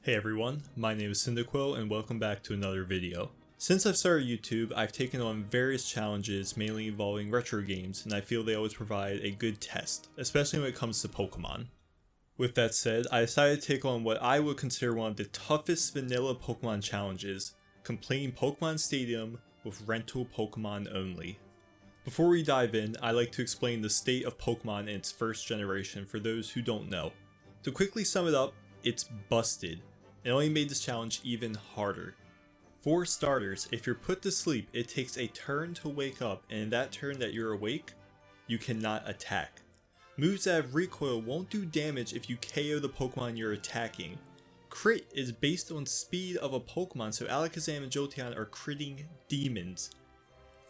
Hey everyone, my name is Cyndaquil and welcome back to another video. Since I've started YouTube, I've taken on various challenges mainly involving retro games, and I feel they always provide a good test, especially when it comes to Pokemon. With that said, I decided to take on what I would consider one of the toughest vanilla Pokemon challenges, completing Pokemon Stadium with rental Pokemon only. Before we dive in, I'd like to explain the state of Pokemon in its first generation for those who don't know. To quickly sum it up, it's busted. It only made this challenge even harder. For starters, if you're put to sleep, it takes a turn to wake up, and in that turn that you're awake, you cannot attack. Moves that have recoil won't do damage if you KO the Pokemon you're attacking. Crit is based on speed of a Pokemon, so Alakazam and Jolteon are critting demons.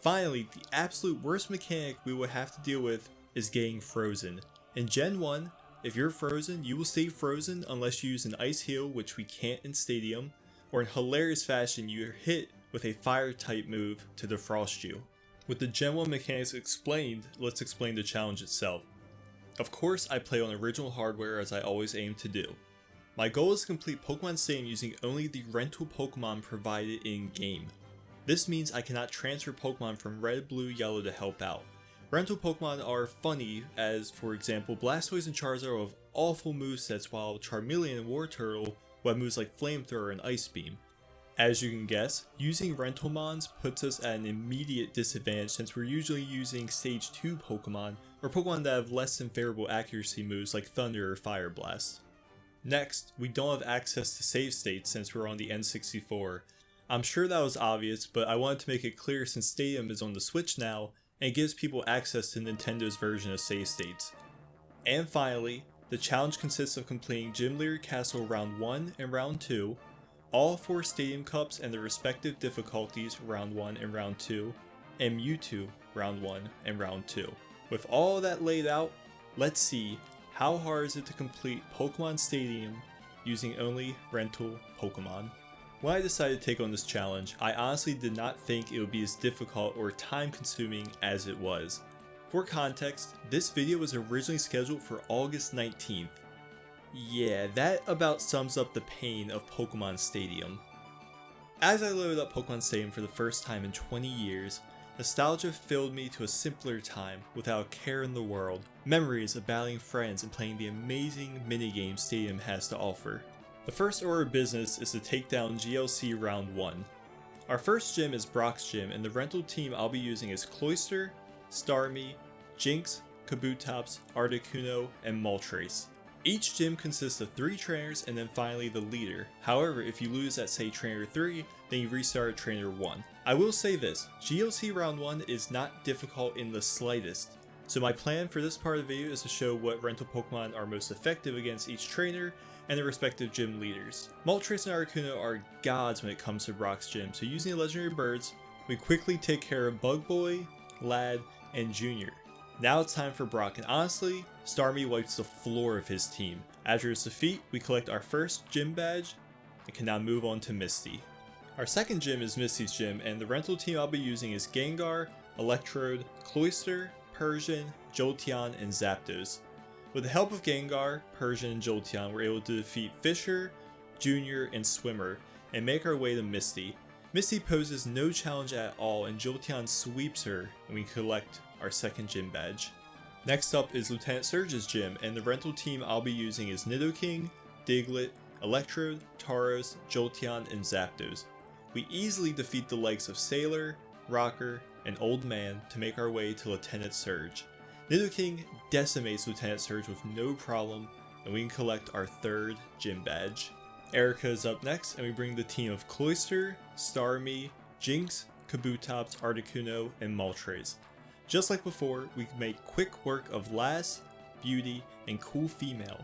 Finally, the absolute worst mechanic we will have to deal with is getting frozen. In Gen 1, if you're frozen, you will stay frozen unless you use an Ice Heal, which we can't in Stadium, or in hilarious fashion you're hit with a Fire type move to defrost you. With the Gen 1 mechanics explained, let's explain the challenge itself. Of course, I play on original hardware as I always aim to do. My goal is to complete Pokemon Stadium using only the rental Pokemon provided in-game. This means I cannot transfer Pokemon from Red, Blue, Yellow to help out. Rental Pokemon are funny, as for example Blastoise and Charizard have awful movesets, while Charmeleon and Wartortle will have moves like Flamethrower and Ice Beam. As you can guess, using Rental Mons puts us at an immediate disadvantage since we're usually using Stage 2 Pokemon, or Pokemon that have less than favorable accuracy moves like Thunder or Fire Blast. Next, we don't have access to save states since we're on the N64. I'm sure that was obvious, but I wanted to make it clear since Stadium is on the Switch now, and it gives people access to Nintendo's version of save states. And finally, the challenge consists of completing Gym Leader Castle Round 1 and Round 2, all 4 Stadium Cups and their respective difficulties Round 1 and Round 2, and Mewtwo Round 1 and Round 2. With all that laid out, let's see how hard is it to complete Pokemon Stadium using only rental Pokemon. When I decided to take on this challenge, I honestly did not think it would be as difficult or time consuming as it was. For context, this video was originally scheduled for August 19th. Yeah, that about sums up the pain of Pokemon Stadium. As I loaded up Pokemon Stadium for the first time in 20 years, nostalgia filled me to a simpler time without a care in the world. Memories of battling friends and playing the amazing minigames Stadium has to offer. The first order of business is to take down GLC Round 1. Our first gym is Brock's Gym, and the rental team I'll be using is Cloyster, Starmie, Jinx, Kabutops, Articuno, and Moltres. Each gym consists of 3 trainers and then finally the leader. However, if you lose at say trainer 3, then you restart at trainer 1. I will say this, GLC Round 1 is not difficult in the slightest. So my plan for this part of the video is to show what rental Pokemon are most effective against each trainer and their respective gym leaders. Moltres and Articuno are gods when it comes to Brock's Gym, so using the legendary birds, we quickly take care of Bug Boy, Lad, and Junior. Now it's time for Brock, and honestly, Starmie wipes the floor of his team. After his defeat, we collect our first gym badge and can now move on to Misty. Our second gym is Misty's Gym, and the rental team I'll be using is Gengar, Electrode, Cloyster, Persian, Jolteon, and Zapdos. With the help of Gengar, Persian, and Jolteon, we're able to defeat Fisher, Junior, and Swimmer, and make our way to Misty. Misty poses no challenge at all, and Jolteon sweeps her, and we collect our second gym badge. Next up is Lieutenant Surge's gym, and the rental team I'll be using is Nidoking, Diglett, Electrode, Tauros, Jolteon, and Zapdos. We easily defeat the likes of Sailor, Rocker, and Old Man to make our way to Lieutenant Surge. Nidoking decimates Lieutenant Surge with no problem, and we can collect our third gym badge. Erica is up next, and we bring the team of Cloyster, Starmie, Jinx, Kabutops, Articuno, and Moltres. Just like before, we make quick work of Lass, Beauty, and Cool Female.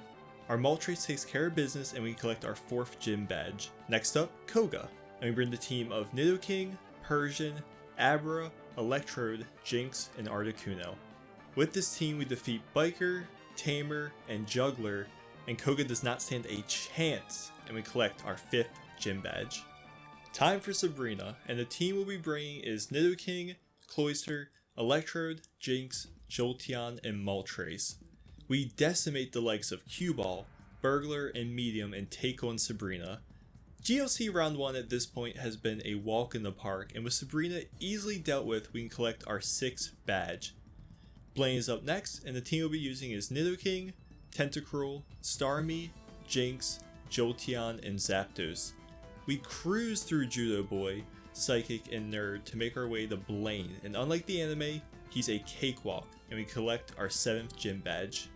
Our Moltres takes care of business, and we collect our 4th gym badge. Next up, Koga, and we bring the team of Nidoking, Persian, Abra, Electrode, Jinx, and Articuno. With this team we defeat Biker, Tamer, and Juggler, and Koga does not stand a chance, and we collect our 5th gym badge. Time for Sabrina, and the team we'll be bringing is Nidoking, Cloyster, Electrode, Jinx, Jolteon, and Moltres. We decimate the likes of Cue Ball, Burglar, and Medium and take on Sabrina. GLC round 1 at this point has been a walk in the park, and with Sabrina easily dealt with, we can collect our 6th badge. Blaine is up next, and the team we'll be using is Nidoking, Tentacruel, Starmie, Jinx, Jolteon, and Zapdos. We cruise through Judo Boy, Psychic, and Nerd to make our way to Blaine, and unlike the anime, he's a cakewalk, and we collect our 7th gym badge.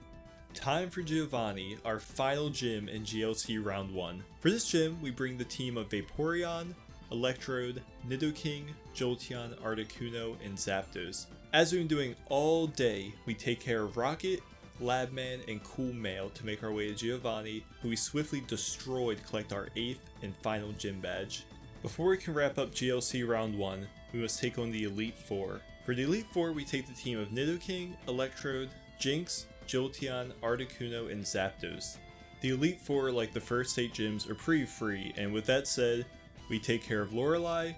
Time for Giovanni, our final gym in GLC round 1. For this gym, we bring the team of Vaporeon, Electrode, Nidoking, Jolteon, Articuno, and Zapdos. As we've been doing all day, we take care of Rocket, Labman, and Cool Mail to make our way to Giovanni, who we swiftly destroy to collect our 8th and final gym badge. Before we can wrap up GLC round 1, we must take on the Elite Four. For the Elite Four, we take the team of Nidoking, Electrode, Jinx, Jolteon, Articuno, and Zapdos. The Elite Four, like the first 8 gyms, are pretty free, and with that said, we take care of Lorelei,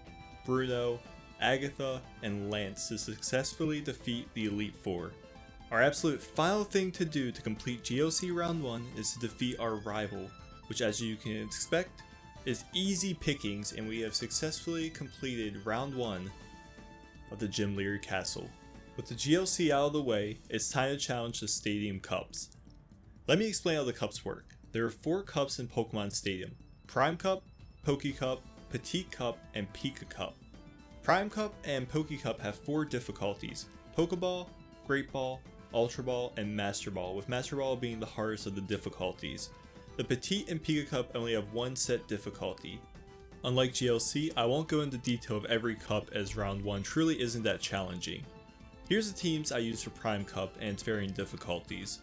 Bruno, Agatha, and Lance to successfully defeat the Elite Four. Our absolute final thing to do to complete GLC round 1 is to defeat our rival, which as you can expect, is easy pickings, and we have successfully completed round 1 of the Gym Leader Castle. With the GLC out of the way, it's time to challenge the Stadium Cups. Let me explain how the cups work. There are 4 cups in Pokemon Stadium: Prime Cup, Poke Cup, Petite Cup, and Pika Cup. Prime Cup and Poke Cup have 4 difficulties: Pokeball, Great Ball, Ultra Ball, and Master Ball, with Master Ball being the hardest of the difficulties. The Petite and Pika Cup only have 1 set difficulty. Unlike GLC, I won't go into detail of every cup as round 1 truly isn't that challenging. Here's the teams I use for Prime Cup and its varying difficulties.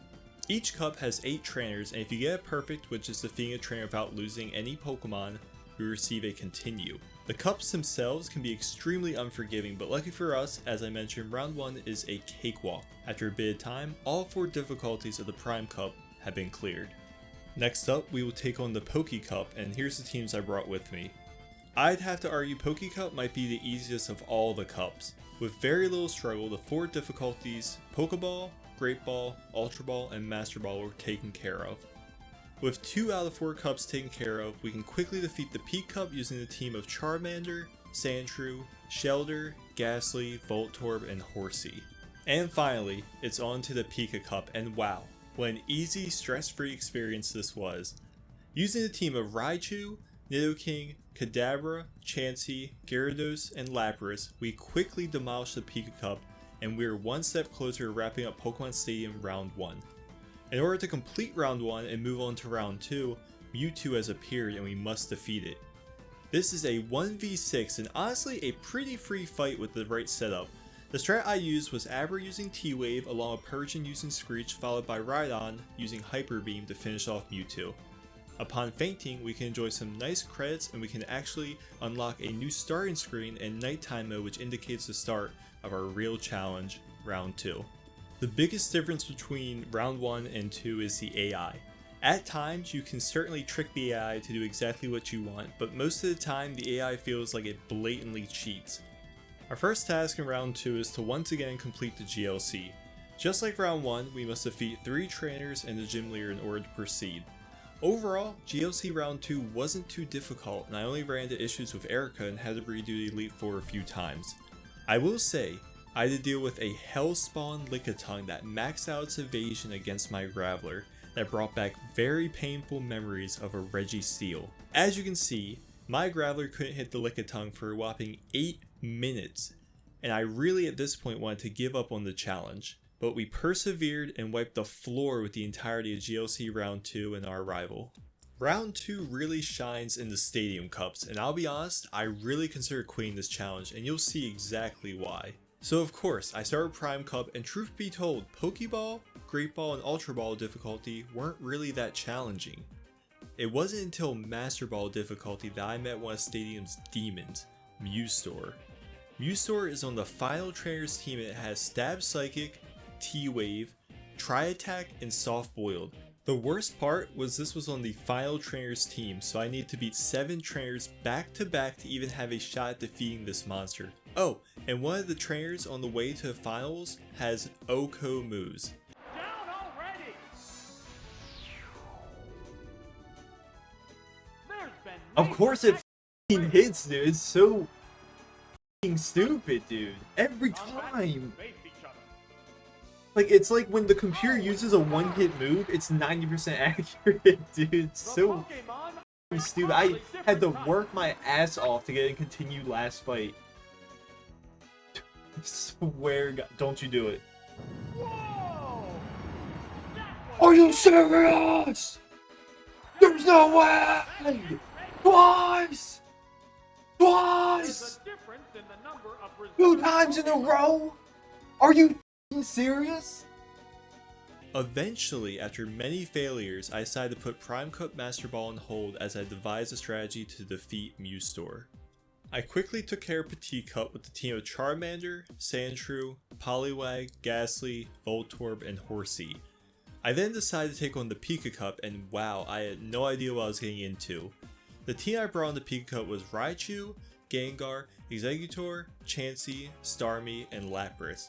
Each cup has 8 trainers, and if you get it perfect, which is defeating a trainer without losing any Pokemon, you receive a continue. The cups themselves can be extremely unforgiving, but lucky for us, as I mentioned, round 1 is a cakewalk. After a bit of time, all 4 difficulties of the Prime Cup have been cleared. Next up, we will take on the Poke Cup, and here's the teams I brought with me. I'd have to argue Poke Cup might be the easiest of all the cups. With very little struggle, the 4 difficulties, Pokeball, Great Ball, Ultra Ball, and Master Ball were taken care of. With 2 out of 4 cups taken care of, we can quickly defeat the Peak Cup using the team of Charmander, Sandshrew, Shelder, Ghastly, Voltorb, and Horsey. And finally, it's on to the Pika Cup, and wow, what an easy, stress-free experience this was. Using the team of Raichu, Nidoking, Kadabra, Chansey, Gyarados, and Lapras, we quickly demolished the Pika Cup, and we are 1 step closer to wrapping up Pokemon Stadium round 1. In order to complete round 1 and move on to round 2, Mewtwo has appeared and we must defeat it. This is a 1v6 and honestly a pretty free fight with the right setup. The strat I used was Abra using T-Wave along with Persian using Screech, followed by Rhydon using Hyper Beam to finish off Mewtwo. Upon fainting, we can enjoy some nice credits, and we can actually unlock a new starting screen and nighttime mode, which indicates the start of our real challenge, round 2. The biggest difference between round 1 and 2 is the AI. At times, you can certainly trick the AI to do exactly what you want, but most of the time the AI feels like it blatantly cheats. Our first task in round 2 is to once again complete the GLC. Just like round 1, we must defeat 3 trainers and the gym leader in order to proceed. Overall, GLC round 2 wasn't too difficult, and I only ran into issues with Erica and had to redo the Elite Four a few times. I will say, I had to deal with a Hellspawn Lickitung that maxed out its evasion against my Graveler, that brought back very painful memories of a Registeel. As you can see, my Graveler couldn't hit the Lickitung for a whopping 8 minutes, and I really at this point wanted to give up on the challenge. But we persevered and wiped the floor with the entirety of GLC round 2 and our rival. Round 2 really shines in the Stadium Cups, and I'll be honest, I really consider quitting this challenge, and you'll see exactly why. So of course, I started Prime Cup, and truth be told, Pokeball, Great Ball, and Ultra Ball difficulty weren't really that challenging. It wasn't until Master Ball difficulty that I met one of Stadium's demons, Mewstor. Mewstor is on the final trainer's team, and it has Stab Psychic, T-Wave, Tri-Attack, and Soft Boiled. The worst part was this was on the final trainer's team, so I need to beat 7 trainers back to back to even have a shot at defeating this monster. Oh, and one of the trainers on the way to the finals has Oko moves. Down already! Of course it f***ing hits, dude. It's so f***ing stupid, dude. Every time. Like, it's like when the computer uses a one-hit move, it's 90% accurate, dude. It's so f***ing stupid. I had to work my ass off to get a continued last fight. I swear to God, don't you do it. Are you serious? There's no way! Twice! Twice! 2 times in a row? Are you f***ing serious? Eventually, after many failures, I decided to put Prime Cup Master Ball on hold as I devised a strategy to defeat Mewstor. I quickly took care of Petit Cup with the team of Charmander, Sandshrew, Poliwag, Ghastly, Voltorb, and Horsey. I then decided to take on the Pika Cup, and wow, I had no idea what I was getting into. The team I brought on the Pika Cup was Raichu, Gengar, Exeggutor, Chansey, Starmie, and Lapras.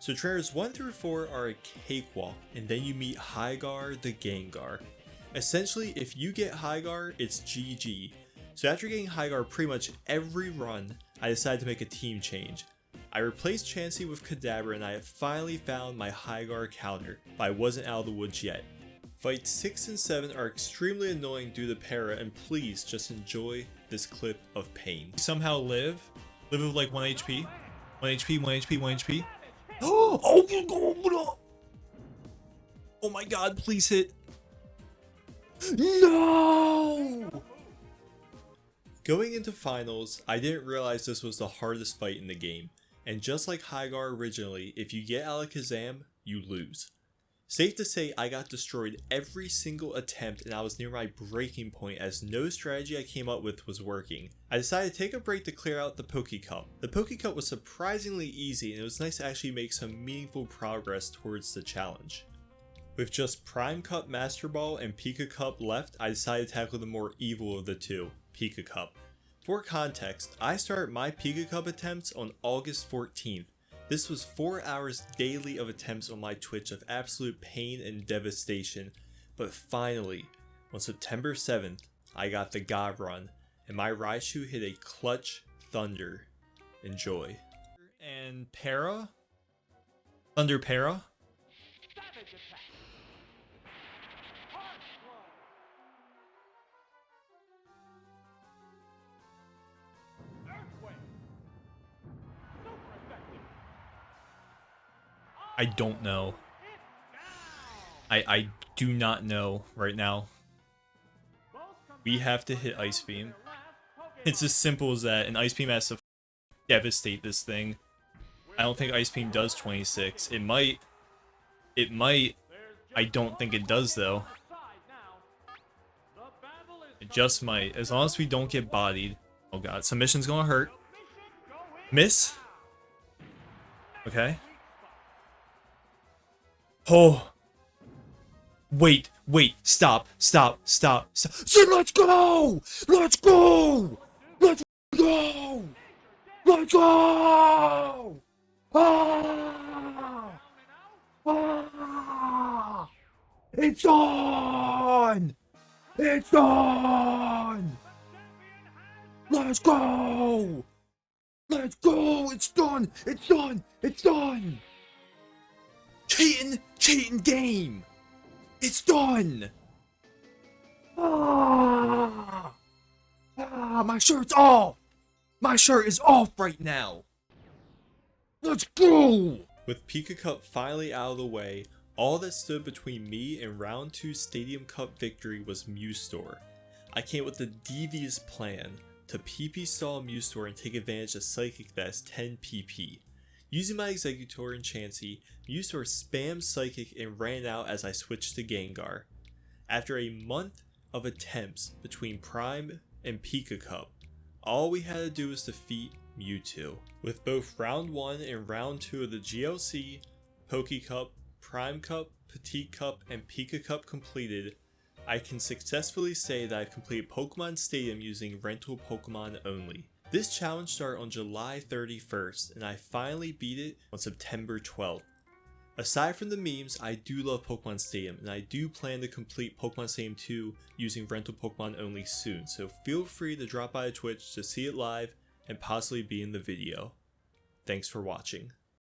So trainers 1 through 4 are a cakewalk, and then you meet Hygar the Gengar. Essentially, if you get Hygar, it's GG. So after getting Hygar pretty much every run, I decided to make a team change. I replaced Chansey with Kadabra, and I had finally found my Hygar counter, but I wasn't out of the woods yet. Fights 6 and 7 are extremely annoying due to Para, and please just enjoy this clip of pain. Somehow live with like 1 HP. 1 HP, 1 HP, 1 HP. Oh my god, please hit. No! Going into finals, I didn't realize this was the hardest fight in the game, and just like Hygar originally, if you get Alakazam, you lose. Safe to say I got destroyed every single attempt, and I was near my breaking point as no strategy I came up with was working. I decided to take a break to clear out the Poké Cup. The Poké Cup was surprisingly easy, and it was nice to actually make some meaningful progress towards the challenge. With just Prime Cup Master Ball and Pika Cup left, I decided to tackle the more evil of the two, Pika Cup. For context, I started my Pika Cup attempts on August 14th. This was 4 hours daily of attempts on my Twitch of absolute pain and devastation, but finally, on September 7th, I got the God Run, and my Raichu hit a clutch thunder. Enjoy. And Para? Thunder Para? I don't know. I do not know right now. We have to hit Ice Beam. It's as simple as that, and Ice Beam has to devastate this thing. I don't think Ice Beam does 26. It might. It might. I don't think it does, though. It just might. As long as we don't get bodied. Oh god, submission's gonna hurt. Miss? Okay. Oh. Wait, stop. So let's go! Let's go! Let's go! Let's go! Ah! Ah! It's on! It's on! Let's go! Let's go! It's done! It's done! It's done! Cheating game! It's done! Ah! Ah, my shirt's off! My shirt is off right now! Let's go! With Pika Cup finally out of the way, all that stood between me and round 2 Stadium Cup victory was Mewstor. I came up with the devious plan to PP stall Mewstor and take advantage of Psychic that has 10 PP. Using my Exeggutor and Chansey, Mewstor spammed Psychic and ran out as I switched to Gengar. After a month of attempts between Prime and Pika Cup, all we had to do was defeat Mewtwo. With both round 1 and round 2 of the GLC, Poké Cup, Prime Cup, Petite Cup, and Pika Cup completed, I can successfully say that I've completed Pokemon Stadium using rental Pokemon only. This challenge started on July 31st, and I finally beat it on September 12th. Aside from the memes, I do love Pokemon Stadium, and I do plan to complete Pokemon Stadium 2 using rental Pokemon only soon, so feel free to drop by Twitch to see it live and possibly be in the video. Thanks for watching.